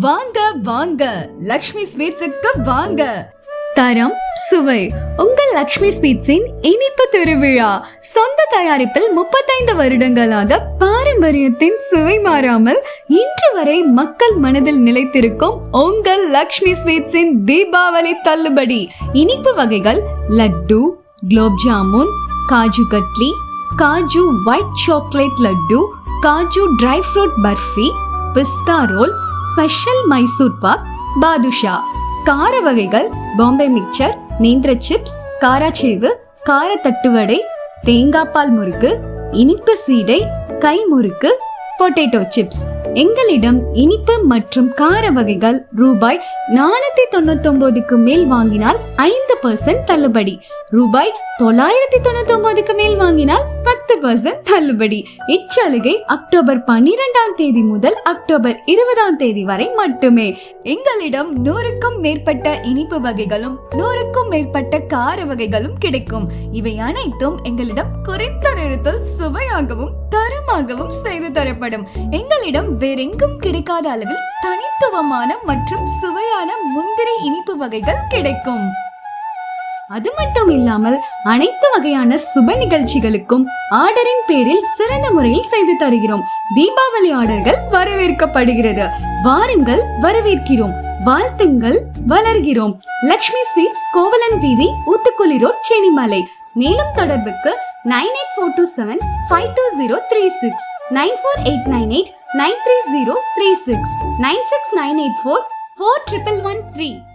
வாங்க வாங்க லக்ஷ்மி ஸ்வீட்ஸுக்கு வாங்க. தரம் சுவை உங்கள் லக்ஷ்மி ஸ்வீட்ஸின் இனிப்பு திருவிழா. சொந்த தயாரிப்பில் 35 வருடங்களாக பாரம்பரியத்தின் சுவை மாறாமல் இன்று வரை மக்கள் மனதில் நிலைத்திருக்கும் உங்கள் லக்ஷ்மி ஸ்வீட்ஸின் தீபாவளி தள்ளுபடி. இனிப்பு வகைகள் laddu, gulab jamun, kaju katli, kaju white chocolate laddu, kaju dry fruit barfi, பிஸ்தா ரோல், ஸ்பெஷல் மைசூர் பாக், பாதுஷா. கார வகைகள் பாம்பே மிக்சர், நேந்திர சிப்ஸ், காராச்சேவு, கார தட்டுவடை, தேங்காய் பால் முறுக்கு, இனிப்பு சீடை, கை முறுக்கு, பொட்டேட்டோ சிப்ஸ். எங்களிடம் இனிப்பு மற்றும் கார வகைகள் ரூபாய் 499க்கு மேல் வாங்கினால் 5% தள்ளுபடி, ரூபாய் 999க்கு மேல் வாங்கினால் 10% தள்ளுபடி. இச்சலுகை அக்டோபர் 12ஆம் தேதி முதல் அக்டோபர் 20ஆம் தேதி வரை மட்டுமே. எங்களிடம் 100க்கும் மேற்பட்ட இனிப்பு வகைகளும் 100க்கும் மேற்பட்ட கார வகைகளும் கிடைக்கும். இவை அனைத்தும் எங்களிடம் குறைந்த நேரத்தில் சுவையாகவும் தரமாகவும் செய்து தரப்படும். எங்களிடம் வேறெங்கும் கிடைக்காத அளவில் தனித்துவமான மற்றும் சுவையான முந்திரி இனிப்பு வகைகள் கிடைக்கும். அது மட்டும் இல்லாமல் அனைத்து வகையான சுப நிகழ்ச்சிகளுக்கும் ஆர்டரின் பேரில் சிறந்த முறையில் செய்து தருகிறோம். தீபாவளி ஆர்டர்கள் வரவேற்கப்படுகிறது. வாருங்கள், வரவேற்கிறோம். வாழ்த்துங்கள், வளர்கிறோம். லக்ஷ்மி ஸ்வீட்ஸ், கோவலன் வீதி, ஊத்துக்குளி ரோட், சென்னிமலை. மேலும் தொடர்புக்கு 9842752036, 948989303696984411113.